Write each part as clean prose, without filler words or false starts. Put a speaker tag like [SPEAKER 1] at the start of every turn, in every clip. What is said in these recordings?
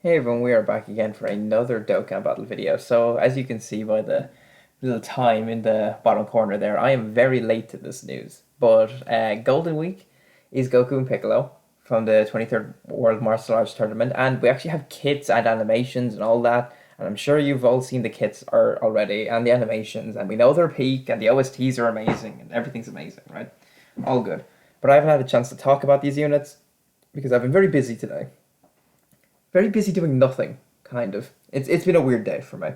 [SPEAKER 1] Hey everyone, we are back again for another Dokkan battle video. So as you can see by the little time in the bottom corner there, I am very late to this news. But Golden Week is Goku and Piccolo from the 23rd World Martial Arts Tournament, and we actually have kits and animations and all that. And I'm sure you've all seen the kits are already and the animations, and we know they're peak and the OSTs are amazing and everything's amazing, right? All good. But I haven't had a chance to talk about these units because I've been very busy today. Very busy doing nothing, kind of. It's been a weird day for me.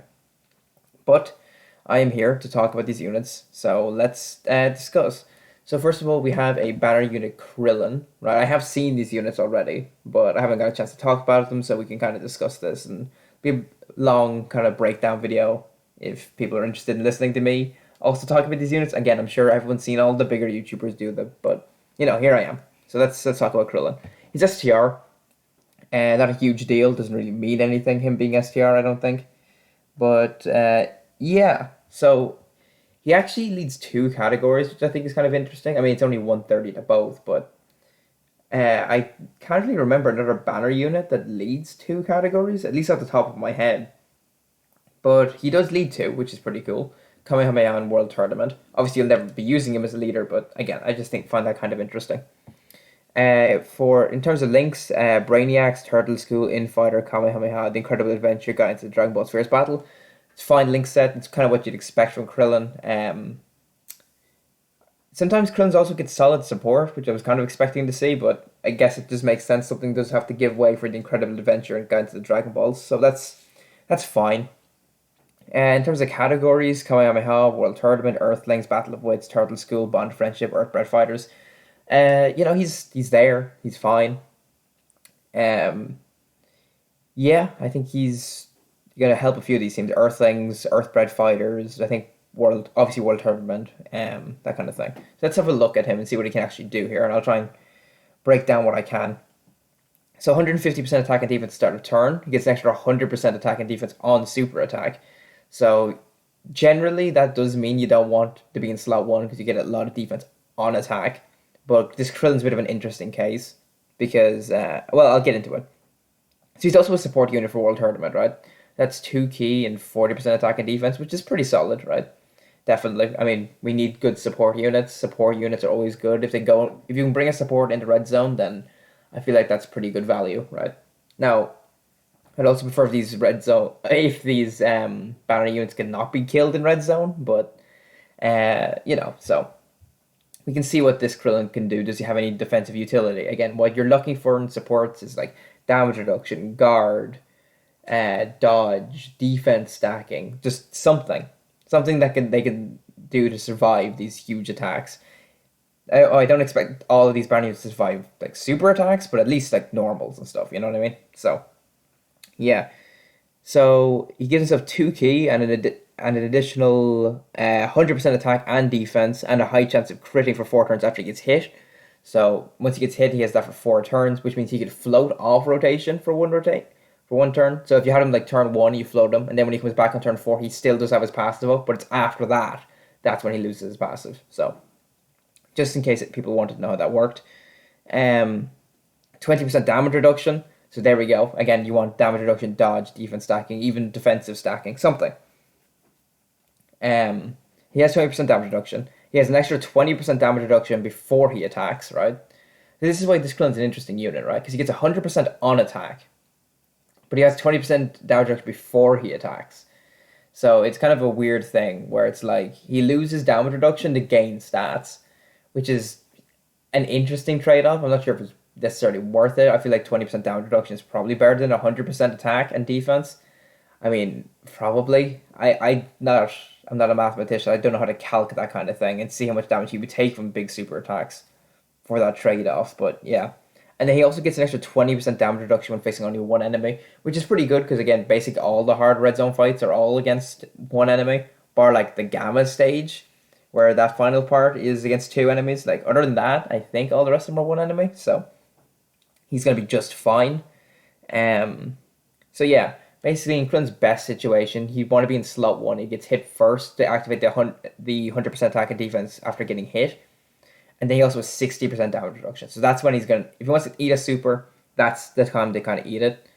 [SPEAKER 1] But I am here to talk about these units, so let's discuss. So first of all, we have a banner unit Krillin, right? I have seen these units already, but I haven't got a chance to talk about them, so we can kind of discuss this and be a long kind of breakdown video if people are interested in listening to me. Also talk about these units. Again, I'm sure everyone's seen all the bigger YouTubers do them, but here I am. So let's talk about Krillin. He's STR, and not a huge deal. Doesn't really mean anything, him being STR, I don't think. But yeah, so he actually leads two categories, which I think is kind of interesting. I mean, it's only 130 to both, but I can't really remember another banner unit that leads two categories, at least at the top of my head. But he does lead two, which is pretty cool. Kamehameha and World Tournament. Obviously, you'll never be using him as a leader, but again, I just find that kind of interesting. For in terms of links, Brainiacs, Turtle School, Infighter, Kamehameha, The Incredible Adventure, Guide to the Dragon Ball Spheres Battle. It's a fine link set. It's kind of what you'd expect from Krillin. Sometimes Krillin's also gets solid support, which I was kind of expecting to see, but I guess it just makes sense. Something does have to give way for The Incredible Adventure and Guide to the Dragon Balls, so that's fine. In terms of categories, Kamehameha, World Tournament, Earthlings, Battle of Wits, Turtle School, Bond Friendship, Earthbred Fighters. He's there. He's fine. Um, yeah, I think he's gonna help a few of these teams: Earthlings, Earthbred Fighters. I think World Tournament, that kind of thing. So let's have a look at him and see what he can actually do here, and I'll try and break down what I can. So 150% attack and defense to start a turn. He gets an extra 100% attack and defense on super attack. So generally, that does mean you don't want to be in slot one because you get a lot of defense on attack. But this Krillin's a bit of an interesting case because, I'll get into it. So he's also a support unit for World Tournament, right? That's 2 key and 40% attack and defense, which is pretty solid, right? Definitely. I mean, we need good support units. Support units are always good. If you can bring a support into red zone, then I feel like that's pretty good value, right? Now, I'd also prefer if these banner units cannot be killed in red zone, but so we can see what this Krillin can do. Does he have any defensive utility? Again, what you're looking for in supports is like damage reduction, guard, dodge, defense stacking, just something that they can do to survive these huge attacks. I don't expect all of these brand units to survive like super attacks, but at least like normals and stuff. You know what I mean? So yeah. So he gives himself 2 key and an additional 100% attack and defense and a high chance of critting for 4 turns after he gets hit. So once he gets hit, he has that for 4 turns, which means he could float off rotation for one turn. So if you had him like turn one, you float him, and then when he comes back on turn four, he still does have his passive up, but it's after that's when he loses his passive. So just in case people wanted to know how that worked. 20% damage reduction. So there we go. Again, you want damage reduction, dodge, defense stacking, even defensive stacking, something. He has 20% damage reduction. He has an extra 20% damage reduction before he attacks, right? This is why this Krillin's an interesting unit, right? Because he gets 100% on attack, but he has 20% damage reduction before he attacks. So it's kind of a weird thing where it's like he loses damage reduction to gain stats, which is an interesting trade-off. I'm not sure if it's necessarily worth it. I feel like 20% damage reduction is probably better than 100% attack and defense. I mean, probably. I'm not a mathematician. I don't know how to calculate that kind of thing and see how much damage he would take from big super attacks for that trade-off. But yeah. And then he also gets an extra 20% damage reduction when facing only one enemy, which is pretty good because, again, basically all the hard red zone fights are all against one enemy, bar like the Gamma stage, where that final part is against two enemies. Like, other than that, I think all the rest of them are one enemy, so he's going to be just fine. So yeah, basically in Krillin's best situation, he'd want to be in slot one. He gets hit first to activate the 100% attack and defense after getting hit. And then he also has 60% damage reduction. So that's when he's going to, if he wants to eat a super, that's the time to kind of eat it.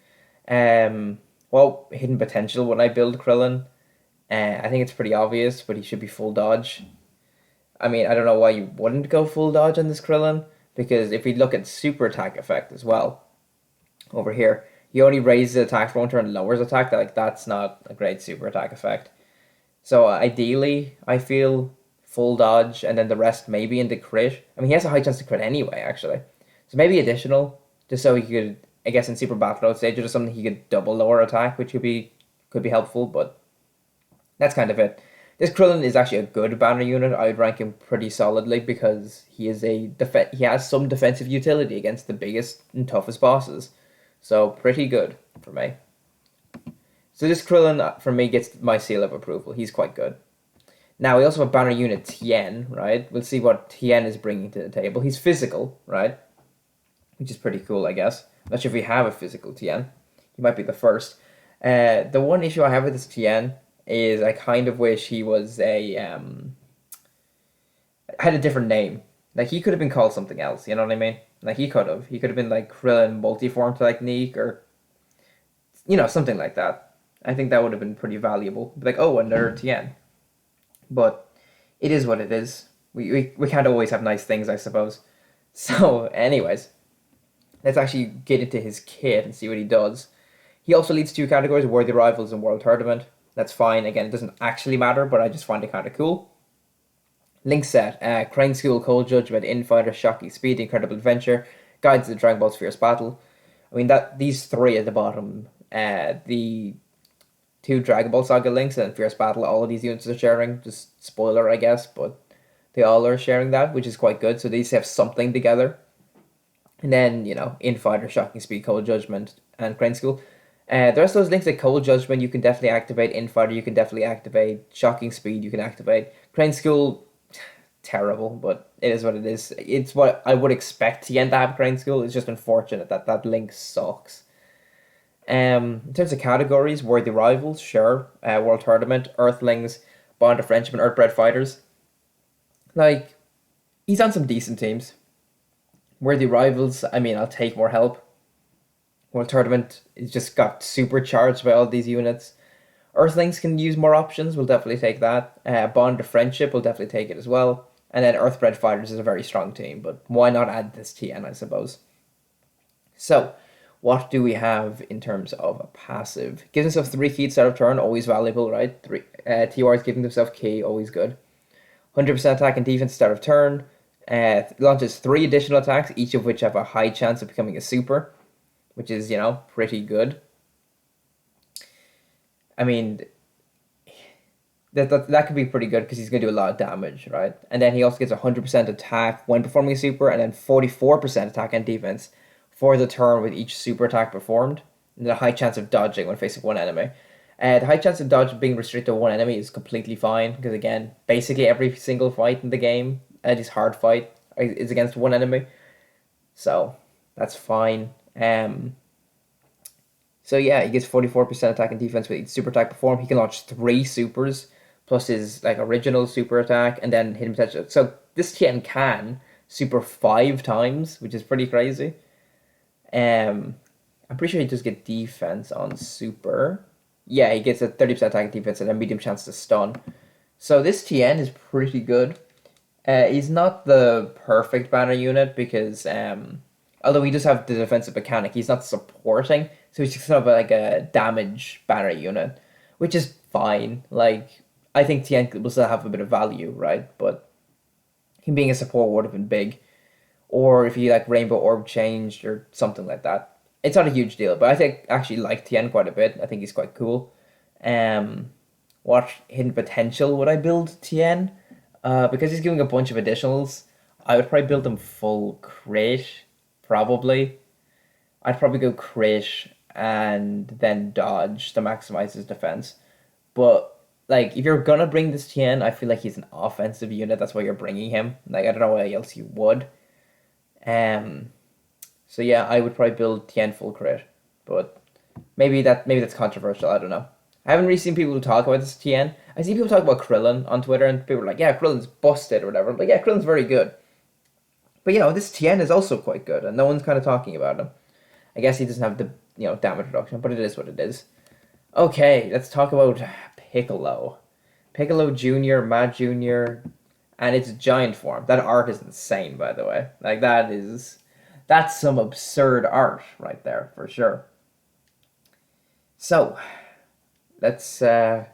[SPEAKER 1] Um, well, hidden potential when I build Krillin. I think it's pretty obvious, but he should be full dodge. I mean, I don't know why you wouldn't go full dodge on this Krillin, because if we look at super attack effect as well, over here, he only raises attack for one turn and lowers attack. Like, that's not a great super attack effect. So ideally, I feel full dodge, and then the rest maybe into crit. I mean, he has a high chance to crit anyway, actually. So maybe additional, just so he could, I guess, in super battle mode stage or something, he could double lower attack, which could be helpful. But that's kind of it. This Krillin is actually a good banner unit. I would rank him pretty solidly because he has some defensive utility against the biggest and toughest bosses. So pretty good for me. So this Krillin for me gets my seal of approval. He's quite good. Now we also have banner unit Tien, right? We'll see what Tien is bringing to the table. He's physical, right? Which is pretty cool, I guess. I'm not sure if we have a physical Tien. He might be the first. The one issue I have with this Tien is I kind of wish he was had a different name. Like, he could have been called something else, you know what I mean? Like, he could have been like Krillin Multiform Technique, or something like that. I think that would have been pretty valuable. Like, oh, another Tien. But it is what it is. We can't always have nice things, I suppose. So, anyways, let's actually get into his kit and see what he does. He also leads two categories: Worthy Rivals and World Tournament. That's fine. Again, it doesn't actually matter, but I just find it kind of cool. Link set: Crane School, Cold Judgment, Infighter, Shocking Speed, Incredible Adventure, Guides to the Dragon Ball's Fierce Battle. I mean, that these three at the bottom, the two Dragon Ball Saga links and Fierce Battle, all of these units are sharing. Just spoiler, I guess, but they all are sharing that, which is quite good. So these have something together. And then, Infighter, Shocking Speed, Cold Judgment, and Crane School. The rest of those links, like Cold Judgment, you can definitely activate. Infighter, you can definitely activate. Shocking Speed, you can activate. Crane School, terrible, but it is what it is. It's what I would expect to end up Crane School. It's just unfortunate that that link sucks. In terms of categories, Worthy Rivals, sure. World Tournament, Earthlings, Bond of Friendship, and Earthbred Fighters. Like, he's on some decent teams. Worthy Rivals, I mean, I'll take more help. World Tournament is just got supercharged by all these units. Earthlings can use more options, we'll definitely take that. Bond of Friendship, we'll definitely take it as well. And then Earthbred Fighters is a very strong team, but why not add this TN, I suppose? So, what do we have in terms of a passive? Gives himself 3 key start of turn, always valuable, right? TURS giving himself key, always good. 100% attack and defense start of turn. Launches 3 additional attacks, each of which have a high chance of becoming a super, which is, pretty good. I mean, that could be pretty good because he's going to do a lot of damage, right? And then he also gets 100% attack when performing a super, and then 44% attack and defense for the turn with each super attack performed, and then a high chance of dodging when facing one enemy. The high chance of dodge being restricted to one enemy is completely fine, because again, basically every single fight in the game, this hard fight, is against one enemy. So, that's fine. So yeah, he gets 44% attack and defense with each super attack performed. He can launch 3 supers, plus his original super attack, and then hidden potential. So this Tien can super 5 times, which is pretty crazy. I'm pretty sure he does get defense on super. Yeah, he gets a 30% attack and defense and a medium chance to stun. So this Tien is pretty good. He's not the perfect banner unit because although he does have the defensive mechanic, he's not supporting, so he's just sort of like a damage banner unit, which is fine. Like, I think Tien will still have a bit of value, right? But him being a support would have been big. Or if he Rainbow Orb changed or something like that. It's not a huge deal, but I actually like Tien quite a bit. I think he's quite cool. What hidden potential would I build Tien? Because he's giving a bunch of additionals, I would probably build him full crit, probably. I'd probably go crit and then dodge to maximize his defense. But if you're gonna bring this Tien, I feel like he's an offensive unit. That's why you're bringing him. I don't know why else you would. So yeah, I would probably build Tien full crit, but maybe that's controversial. I don't know. I haven't really seen people talk about this Tien. I see people talk about Krillin on Twitter, and people are like, "Yeah, Krillin's busted" or whatever. But yeah, Krillin's very good. But this Tien is also quite good, and no one's kind of talking about him. I guess he doesn't have damage reduction, but it is what it is. Okay, let's talk about Piccolo. Piccolo Junior, Mad Junior, and its giant form. That art is insane, by the way. Like that's some absurd art right there for sure. So let's uh,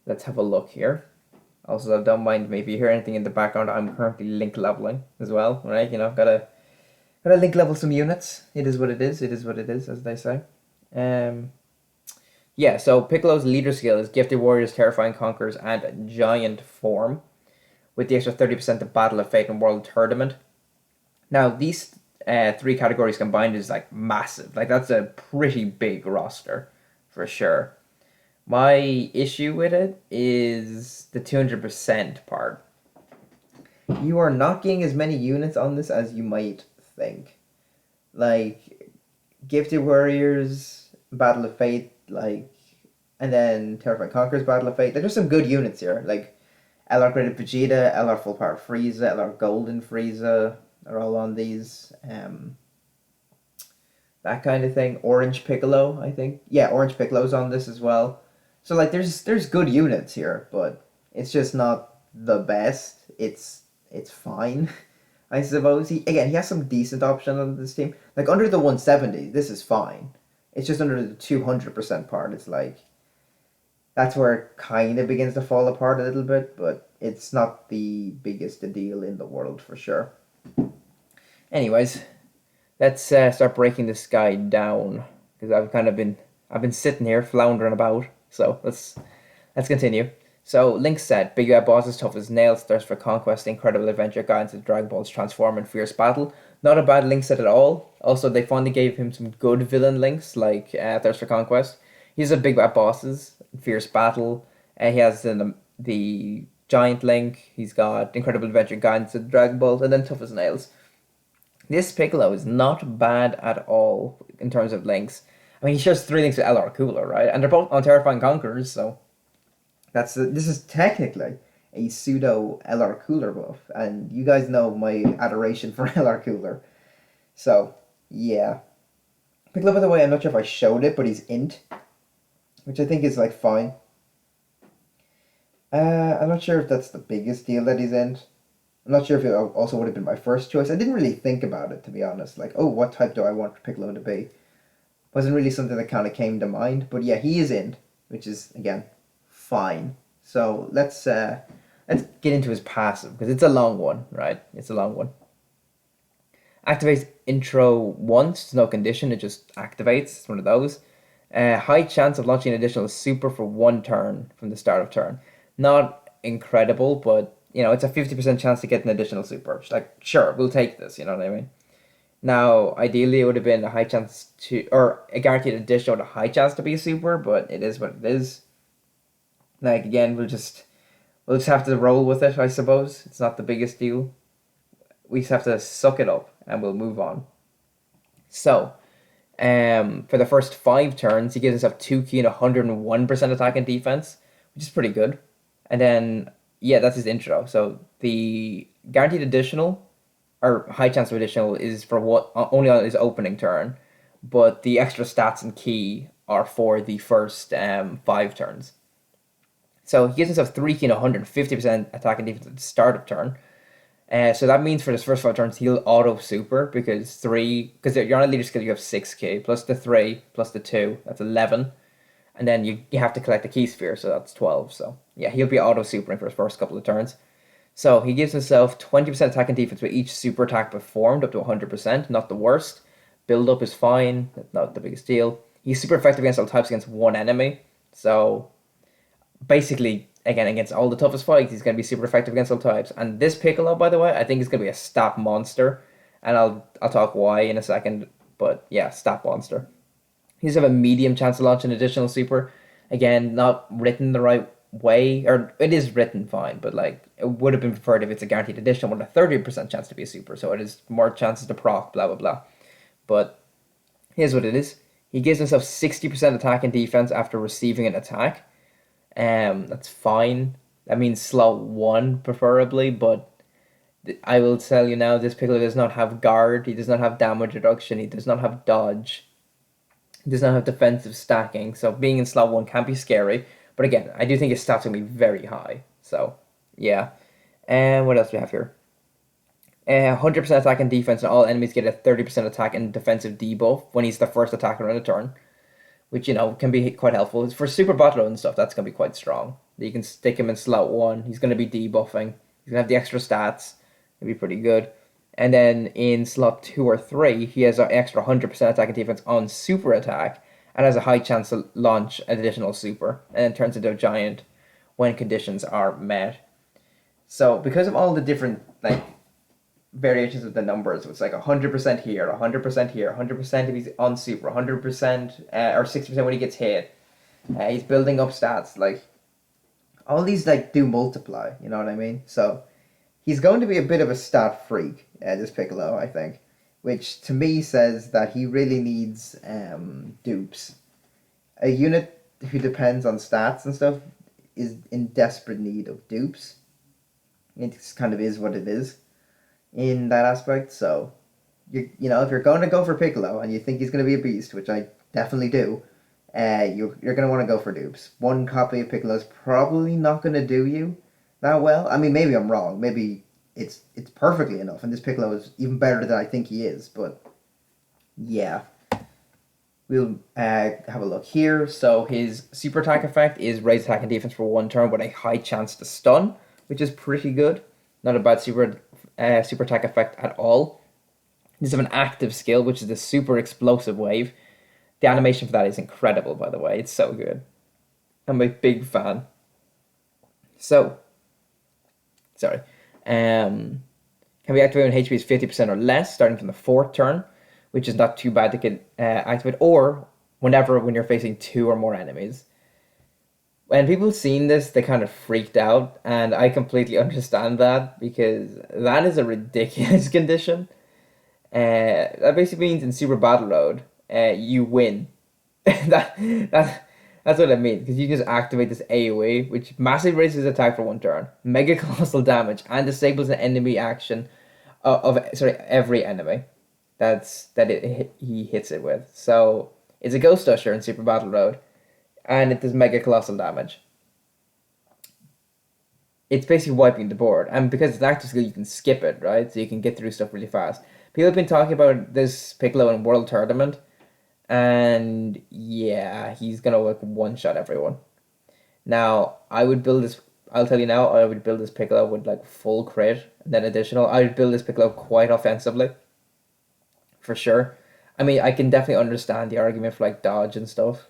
[SPEAKER 1] let's have a look here. Also, don't mind me if you hear anything in the background. I'm currently link leveling as well, right? Gotta link level some units. It is what it is. It is what it is, as they say. Um, yeah. So Piccolo's leader skill is Gifted Warriors, Terrifying Conquerors, and Giant Form, with the extra 30% of Battle of Fate and World Tournament. Now these three categories combined is like massive. Like that's a pretty big roster, for sure. My issue with it is the 200% part. You are not getting as many units on this as you might think. Like, Gifted Warriors, Battle of Fate, like, and then Terrifying Conquerors, Battle of Fate. There's some good units here. Like, LR Graded Vegeta, LR Full Power Frieza, LR Golden Frieza are all on these. That kind of thing. Orange Piccolo, I think. Yeah, Orange Piccolo's on this as well. So like there's good units here, but it's just not the best. It's fine, I suppose. He has some decent options on this team. Like under the 170, this is fine. It's just under the 200% part. It's like that's where it kind of begins to fall apart a little bit, but it's not the biggest deal in the world for sure. Anyways, let's start breaking this guy down because I've been sitting here floundering about. So let's continue. So Link said, "Big bad bosses tough as nails, thirst for conquest, incredible adventure, guidance to Dragon Balls transform and fierce battle." Not a bad Link set at all. Also, they finally gave him some good villain links like thirst for conquest. He's a big bad bosses, fierce battle. He has the giant Link. He's got incredible adventure, guidance to Dragon Balls, and then tough as nails. This Piccolo is not bad at all in terms of links. I mean, he shares three links with LR Cooler, right? And they're both on Terrifying Conquerors, so this is technically a pseudo LR Cooler buff, and you guys know my adoration for LR Cooler. So yeah, Piccolo, by the way, I'm not sure if I showed it, but he's int, which I think is like fine. I'm not sure if that's the biggest deal that he's int. I'm not sure if it also would have been my first choice. I didn't really think about it, to be honest. Like, oh, what type do I want Piccolo to be? Wasn't really something that kind of came to mind. But yeah, he is in, which is, again, fine. So let's get into his passive, because it's a long one, right? It's a long one. Activates intro once, there's no condition, it just activates. It's one of those. High chance of launching an additional super for one turn from the start of turn. Not incredible, but it's a 50% chance to get an additional super. Like, sure, we'll take this, you know what I mean? Now, ideally, it would have been a high chance or a guaranteed additional with a high chance to be a super, but it is what it is. Like, again, we'll just have to roll with it, I suppose. It's not the biggest deal. We just have to suck it up, and we'll move on. So, for the first 5 turns, he gives himself 2 key and 101% attack and defense, which is pretty good. And then, yeah, that's his intro. So, the guaranteed additional or high chance of additional is for what only on his opening turn, but the extra stats and key are for the first 5 turns. So he gives himself 3 key and 150% attack and defense at the start of turn. So that means for his first 5 turns he'll auto super because you're on a leader skill, you have 6 key plus the 3 plus the 2, that's 11, and then you have to collect the key sphere, so that's 12. So yeah, he'll be auto supering for his first couple of turns. So he gives himself 20% attack and defense with each super attack performed up to 100%, not the worst. Build up is fine, not the biggest deal. He's super effective against all types against one enemy. So basically, again, against all the toughest fights, he's going to be super effective against all types. And this Piccolo, by the way, I think is going to be a stat monster. And I'll talk why in a second. But yeah, stat monster. He's have a medium chance to launch an additional super. Again, not written the right way, or it is written fine, but like it would have been preferred if it's a guaranteed additional with a 30% chance to be a super, so it is more chances to proc, blah blah blah. But here's what it is. He gives himself 60% attack and defense after receiving an attack. That's fine. That means slot 1 preferably, but I will tell you now, this Piccolo does not have guard, he does not have damage reduction, he does not have dodge. He does not have defensive stacking, so being in slot 1 can be scary. But again, I do think his stats are going to be very high. So, yeah. And what else do we have here? 100% attack and defense, and all enemies get a 30% attack and defensive debuff when he's the first attacker on a turn, which, can be quite helpful. For super battle and stuff, that's going to be quite strong. You can stick him in slot 1, he's going to be debuffing, he's going to have the extra stats, it'll be pretty good. And then in slot 2 or 3, he has an extra 100% attack and defense on super attack, and has a high chance to launch an additional super, and then turns into a giant when conditions are met. So because of all the different variations of the numbers, it's like 100% here, 100% here, 100% if he's on super, 100% or 60% when he gets hit. He's building up stats. Like all these do multiply. You know what I mean? So he's going to be a bit of a stat freak, this Piccolo, I think, which to me says that he really needs dupes. A unit who depends on stats and stuff is in desperate need of dupes. It just kind of is what it is in that aspect. So, if you're going to go for Piccolo and you think he's going to be a beast, which I definitely do, you're going to want to go for dupes. One copy of Piccolo is probably not going to do you that well. I mean, maybe I'm wrong. Maybe it's perfectly enough, and this Piccolo is even better than I think he is. But yeah, we'll have a look here. So his super attack effect is raise attack and defense for 1 turn with a high chance to stun, which is pretty good. Not a bad super attack effect at all. This is an active skill, which is the super explosive wave. The animation for that is incredible, by the way. It's so good. I'm a big fan. So, sorry. Can be activated when HP is 50% or less, starting from the 4th turn, which is not too bad to get activated, or when you're facing 2 or more enemies. When people seen this, they kind of freaked out, and I completely understand that, because that is a ridiculous condition. That basically means in Super Battle Road, you win. That's what I mean, because you just activate this AoE, which massively raises attack for 1 turn, mega colossal damage, and disables an enemy action of every enemy he hits it with. So it's a Ghost Usher in Super Battle Road, and it does mega colossal damage. It's basically wiping the board, and because it's an active skill, you can skip it, right? So you can get through stuff really fast. People have been talking about this Piccolo in World Tournament, and yeah, he's gonna one-shot everyone. Now, I'll tell you now, I would build this Piccolo with full crit, and then additional. I would build this Piccolo quite offensively, for sure. I mean, I can definitely understand the argument for dodge and stuff,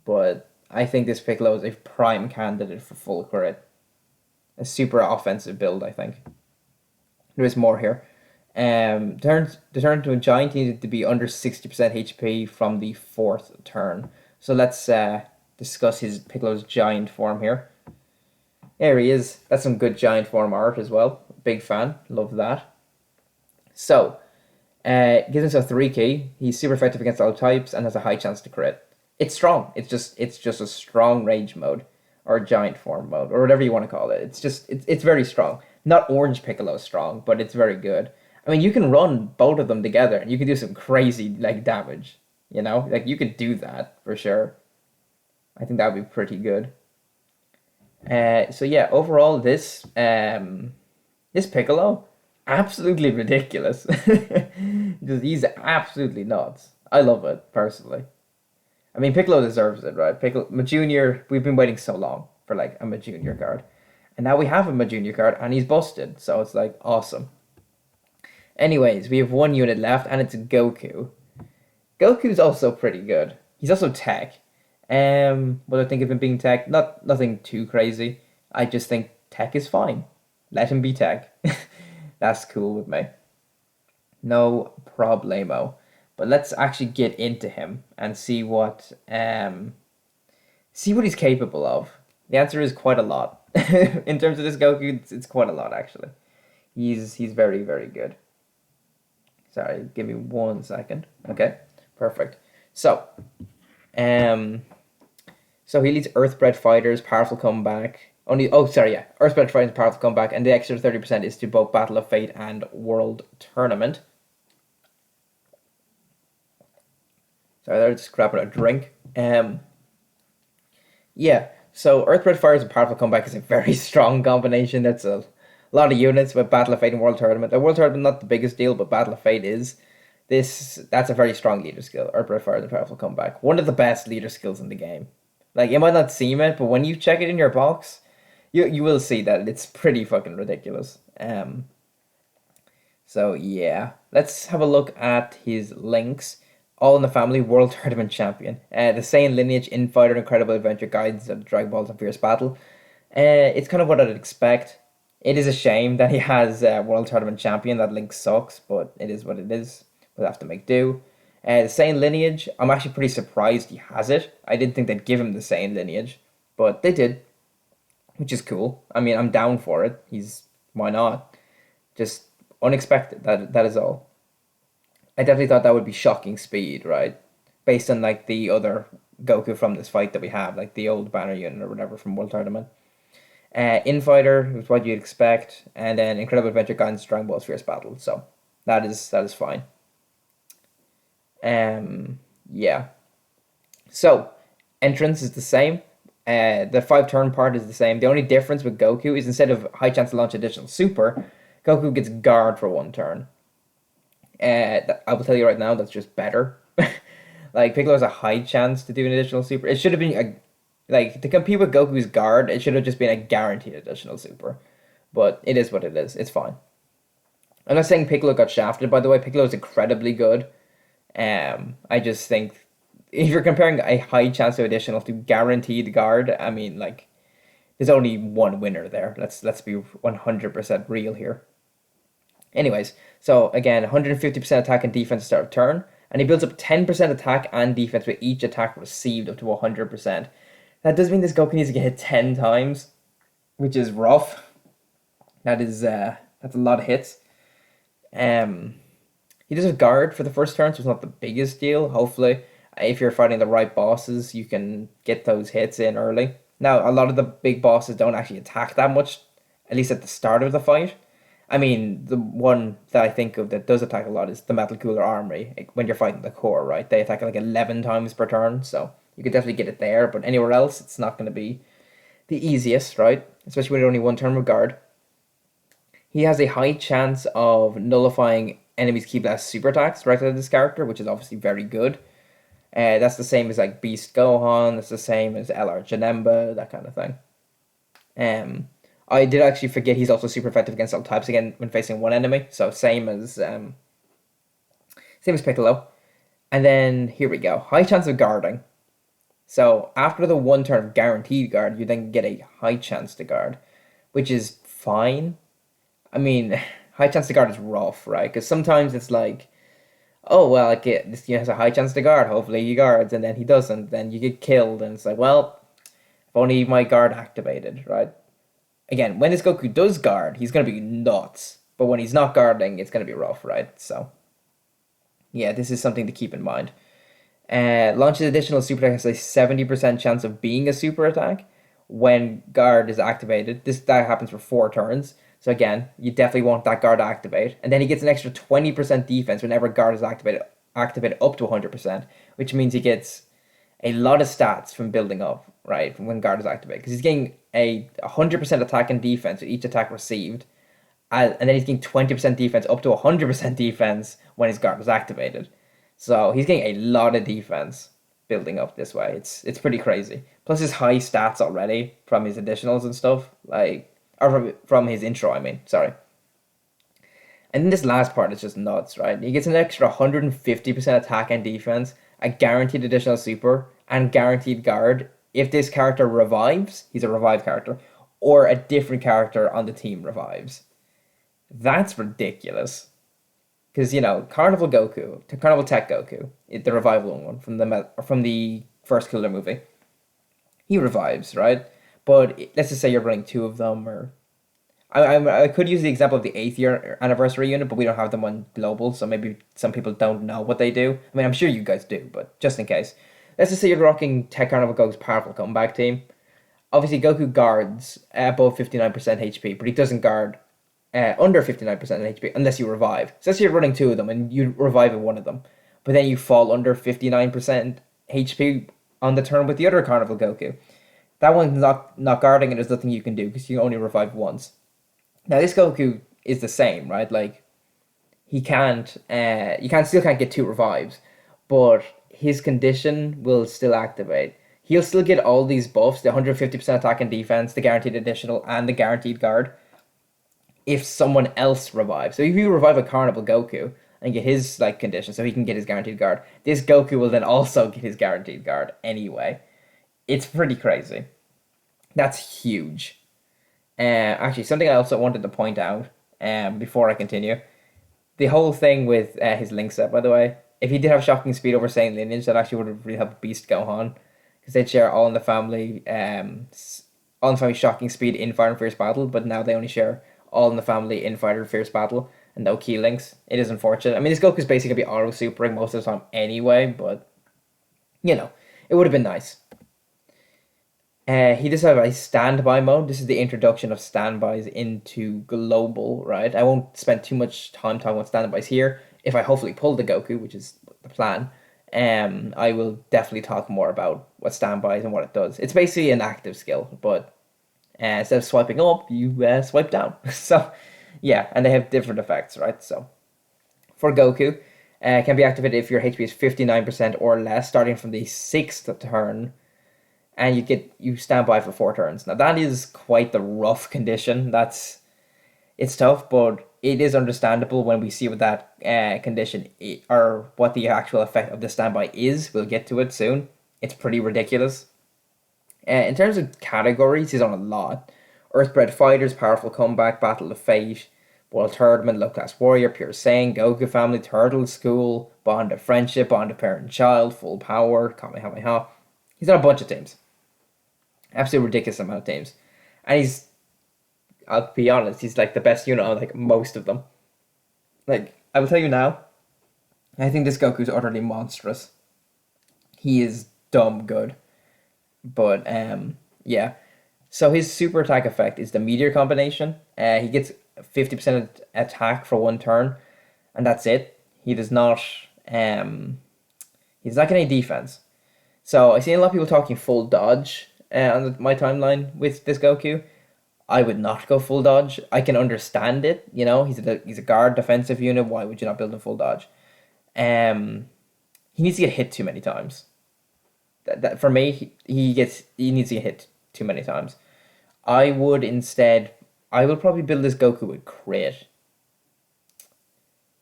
[SPEAKER 1] but I think this Piccolo is a prime candidate for full crit. A super offensive build, I think. There is more here. To turn to a giant, he needed to be under 60% HP from the 4th turn. So let's discuss his Piccolo's giant form here. There he is. That's some good giant form art as well. Big fan. Love that. So, gives himself 3 key. He's super effective against all types and has a high chance to crit. It's strong. It's just a strong range mode, or giant form mode, or whatever you want to call it. It's very strong. Not Orange Piccolo strong, but it's very good. I mean, you can run both of them together, and you can do some crazy damage. You could do that for sure. I think that would be pretty good. So yeah, overall, this Piccolo, absolutely ridiculous. He's absolutely nuts. I love it personally. I mean, Piccolo deserves it, right? Majunior, we've been waiting so long for a Majunior card. And now we have a Majunior card, and he's busted. So it's awesome. Anyways, we have 1 unit left, and it's Goku. Goku's also pretty good. He's also tech. What I think of him being tech, nothing too crazy. I just think tech is fine. Let him be tech. That's cool with me. No problemo. But let's actually get into him and see what he's capable of. The answer is quite a lot. In terms of this Goku, it's quite a lot actually. He's very, very good. Sorry, give me 1 second. Okay, perfect. So he leads Earthbred Fighters, powerful comeback. Earthbred Fighters, powerful comeback, and the extra 30% is to both Battle of Fate and World Tournament. Sorry, they're just grabbing a drink. Yeah, so Earth, Red, Fire is a powerful comeback. It's a very strong combination. That's a lot of units with Battle of Fate and World Tournament. The World Tournament not the biggest deal, but Battle of Fate is. That's a very strong leader skill. Earth, Red, Fire is a powerful comeback. One of the best leader skills in the game. Like you might not seem it, but when you check it in your box, you will see that it's pretty fucking ridiculous. So yeah, let's have a look at his links. All in the Family, World Tournament Champion. The Saiyan Lineage, Infighter, Incredible Adventure, Guides, and Dragon Balls and Fierce Battle. It's kind of what I'd expect. It is a shame that he has World Tournament Champion. That link sucks, but it is what it is. We'll have to make do. The Saiyan Lineage, I'm actually pretty surprised he has it. I didn't think they'd give him the Saiyan Lineage, but they did, which is cool. I mean, I'm down for it. Why not? Just unexpected. That is all. I definitely thought that would be shocking speed, right? Based on like the other Goku from this fight that we have, like the old banner unit or whatever from World Tournament. Infighter was what you'd expect, and then Incredible Adventure, Guidance, Dragon Balls, Fierce Battle. So that is fine. Yeah. So entrance is the same. The 5 turn part is the same. The only difference with Goku is instead of high chance to launch additional super, Goku gets guard for 1 turn. I will tell you right now, that's just better. Like Piccolo has a high chance to do an additional super. It should have been like to compete with Goku's guard. It should have just been a guaranteed additional super, but it is what it is. It's fine. I'm not saying Piccolo got shafted. By the way, Piccolo is incredibly good. I just think if you're comparing a high chance to additional to guaranteed guard, I mean like there's only one winner there. Let's be 100% real here. Anyways, so again, 150% attack and defense start of turn, and he builds up 10% attack and defense with each attack received up to 100%. That does mean this Goku needs to get hit 10 times, which is rough. That's a lot of hits. He does have guard for the first turn, so it's not the biggest deal. Hopefully, if you're fighting the right bosses, you can get those hits in early. Now, a lot of the big bosses don't actually attack that much, at least at the start of the fight. I mean, the one that I think of that does attack a lot is the Metal Cooler Armory. Like, when you're fighting the core, right? They attack like 11 times per turn, so you could definitely get it there. But anywhere else, it's not going to be the easiest, right? Especially with only 1 turn with guard. He has a high chance of nullifying enemies' Ki Blast super attacks right out of this character, which is obviously very good. That's the same as like Beast Gohan. That's the same as LR Janemba, that kind of thing. I did actually forget he's also super effective against all types again when facing one enemy. So same as Piccolo. And then here we go. High chance of guarding. So after the 1 turn of guaranteed guard, you then get a high chance to guard, which is fine. I mean, high chance to guard is rough, right? Because sometimes it's like, oh well, like this has a high chance to guard. Hopefully he guards, and then he doesn't. Then you get killed, and it's like, well, if only my guard activated, right? Again, when this Goku does guard, he's going to be nuts. But when he's not guarding, it's going to be rough, right? So, yeah, this is something to keep in mind. Launches additional super attack has a 70% chance of being a super attack when guard is activated. That happens for 4 turns. So again, you definitely want that guard to activate. And then he gets an extra 20% defense whenever guard is activated up to 100%, which means he gets a lot of stats from building up, right, when guard is activated. Because he's getting a 100% attack and defense with each attack received. And then he's getting 20% defense up to 100% defense when his guard is activated. So he's getting a lot of defense building up this way. It's pretty crazy. Plus his high stats already from his additionals and stuff. Or from his intro, I mean. Sorry. And then this last part is just nuts, right? He gets an extra 150% attack and defense, a guaranteed additional super, and guaranteed guard if this character revives, he's a revived character, or a different character on the team revives. That's ridiculous. Because, Carnival Tech Goku, the revival one from the first Killer movie, he revives, right? But let's just say you're running 2 of them, or I could use the example of the 8th year anniversary unit, but we don't have them on global, so maybe some people don't know what they do. I mean, I'm sure you guys do, but just in case. Let's just say you're rocking Tech Carnival Goku's powerful comeback team. Obviously, Goku guards above 59% HP, but he doesn't guard under 59% HP unless you revive. So let's say you're running 2 of them and you revive in one of them. but then you fall under 59% HP on the turn with the other Carnival Goku. That one's not guarding, and there's nothing you can do because you only revive once. Now this Goku is the same, right? Like he can't, you can't still can't get two revives, but his condition will still activate. He'll still get all these buffs: the 150% attack and defense, the guaranteed additional, and the guaranteed guard. If someone else revives, so if you revive a Carnival Goku and get his like condition, so he can get his guaranteed guard, this Goku will then also get his guaranteed guard anyway. It's pretty crazy. That's huge. Actually, something I also wanted to point out before I continue, the whole thing with his link set, by the way, if he did have shocking speed over Saiyan lineage, that actually would have really helped Beast Gohan, because they'd share all in the family, all in the family shocking speed in Fire and Fierce Battle, but now they only share all in the family in Fire and Fierce Battle and no key links. It is unfortunate. I mean, this Goku's basically gonna be auto supering most of the time anyway, but you know, it would have been nice. He does have a standby mode. This is the introduction of standbys into global, right? I won't spend too much time talking about standbys here. If I hopefully pull the Goku, which is the plan, I will definitely talk more about what standbys and what it does. It's basically an active skill, but instead of swiping up, you swipe down. So, yeah, and they have different effects, right? So, for Goku, can be activated if your HP is 59% or less, starting from the 6th turn, and you stand by for 4 turns. Now that is quite the rough condition. It's tough, but it is understandable when we see what that condition or what the actual effect of the standby is. We'll get to it soon. It's pretty ridiculous. In terms of categories, he's on a lot. Earthbred Fighters, Powerful Comeback, Battle of Fate, World Tournament, Low Class Warrior, Pure Saiyan, Goku Family, Turtle School, Bond of Friendship, Bond of Parent and Child, Full Power, Kamehameha. He's on a bunch of teams. Absolutely ridiculous amount of teams. And I'll be honest, he's like the best unit on like most of them. Like, I will tell you now, I think this Goku's utterly monstrous. He is dumb good. But yeah. So his super attack effect is the meteor combination. He gets 50% attack for 1 turn, and that's it. He's not getting any defense. So I see a lot of people talking full dodge on my timeline with this Goku. I would not go full dodge. I can understand it, he's a guard defensive unit. Why would you not build him full dodge? He needs to get hit too many times. That for me, he needs to get hit too many times. I will probably build this Goku with crit.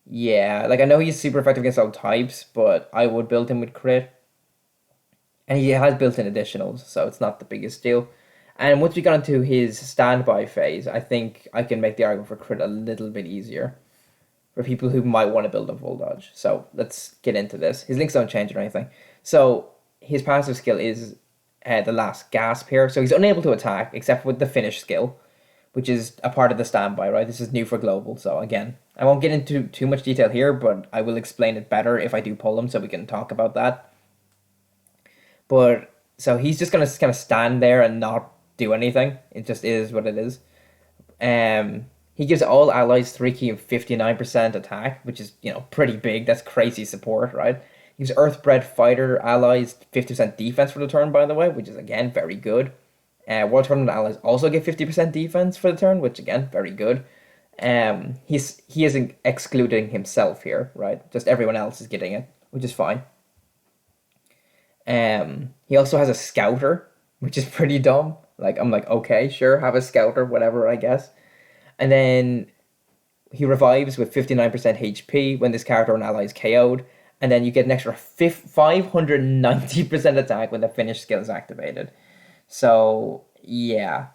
[SPEAKER 1] Yeah, like I know he's super effective against all types, but I would build him with crit. And he has built-in additionals, so it's not the biggest deal. And once we got into his standby phase, I think I can make the argument for crit a little bit easier for people who might want to build a full dodge. So let's get into this. His links don't change or anything. So his passive skill is the last gasp here. So he's unable to attack except with the finish skill, which is a part of the standby, right? This is new for global. So again, I won't get into too much detail here, but I will explain it better if I do pull him so we can talk about that. But so he's just gonna kind of stand there and not do anything. It just is what it is. He gives all allies 3 key of 59% attack, which is pretty big. That's crazy support, right? He gives Earthbred Fighter allies 50% defense for the turn, by the way, which is again very good. World Tournament allies also get 50% defense for the turn, which again very good. He isn't excluding himself here, right? Just everyone else is getting it, which is fine. He also has a scouter, which is pretty dumb. Like, I'm like, okay, sure, have a scouter, whatever, I guess. And then he revives with 59% HP when this character and ally is KO'd. And then you get an extra 590% attack when the finish skill is activated. So, yeah.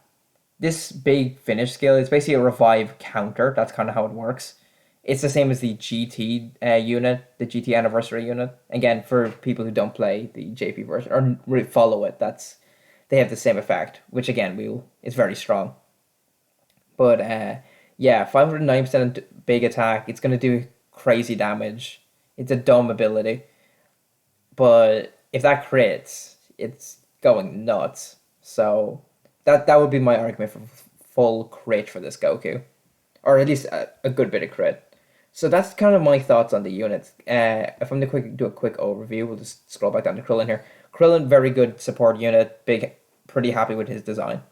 [SPEAKER 1] This big finish skill is basically a revive counter. That's kind of how it works. It's the same as the GT unit, the GT Anniversary unit. Again, for people who don't play the JP version or really follow it, they have the same effect, which again is very strong. But yeah, 509% big attack. It's gonna do crazy damage. It's a dumb ability, but if that crits, it's going nuts. So that would be my argument for full crit for this Goku, or at least a good bit of crit. So that's kind of my thoughts on the units. If I'm to do a quick overview, we'll just scroll back down to Krillin here. Krillin, very good support unit. Big, pretty happy with his design.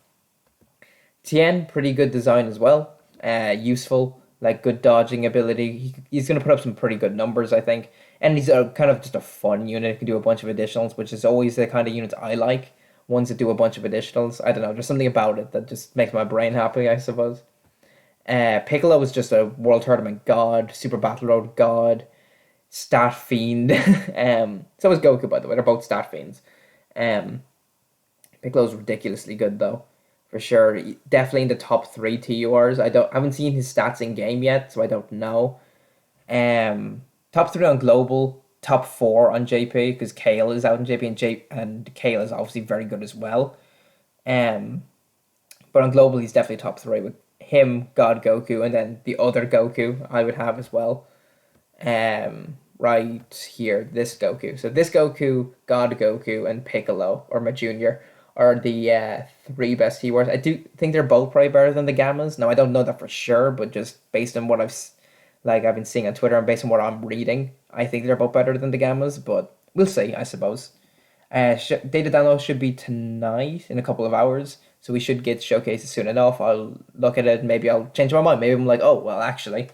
[SPEAKER 1] Tien, pretty good design as well. Useful, like good dodging ability. He's going to put up some pretty good numbers, I think. And he's a kind of just a fun unit. He can do a bunch of additionals, which is always the kind of units I like. Ones that do a bunch of additionals. I don't know, there's something about it that just makes my brain happy, I suppose. Piccolo was just a World Tournament god, Super Battle Road god, stat fiend. So was Goku, by the way. They're both stat fiends. Um, Piccolo's ridiculously good though, for sure. Definitely in the top three TURs. I haven't seen his stats in game yet, so I don't know. Top three on global, top four on JP because Kale is out in JP and Kale is obviously very good as well. Um, but on global, he's definitely top three with him, God Goku, and then the other Goku I would have as well. Right here, this Goku. So this Goku, God Goku, and Piccolo, or my junior, are the three best keywords. I do think they're both probably better than the Gammas. Now I don't know that for sure, but just based on what I've been seeing on Twitter and based on what I'm reading, I think they're both better than the Gammas. But we'll see, I suppose. Data download should be tonight in a couple of hours, so we should get showcases soon enough. I'll look at it. Maybe I'll change my mind. Maybe I'm like, oh well, actually,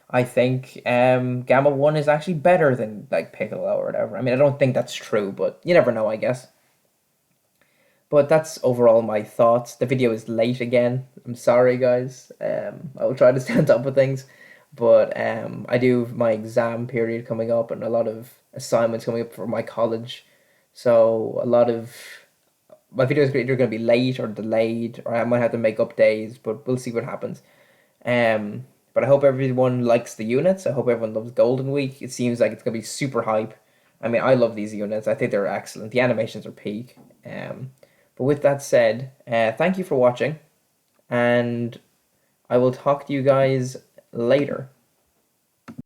[SPEAKER 1] I think Gamma One is actually better than like Piccolo or whatever. I mean, I don't think that's true, but you never know, I guess. But that's overall my thoughts. The video is late again. I'm sorry, guys. I will try to stay on top of things, but I do have my exam period coming up and a lot of assignments coming up for my college. So a lot of my videos are either going to be late or delayed, or I might have to make up days. But we'll see what happens. But I hope everyone likes the units. I hope everyone loves Golden Week. It seems like it's going to be super hype. I mean, I love these units. I think they're excellent. The animations are peak. But with that said, thank you for watching, and I will talk to you guys later.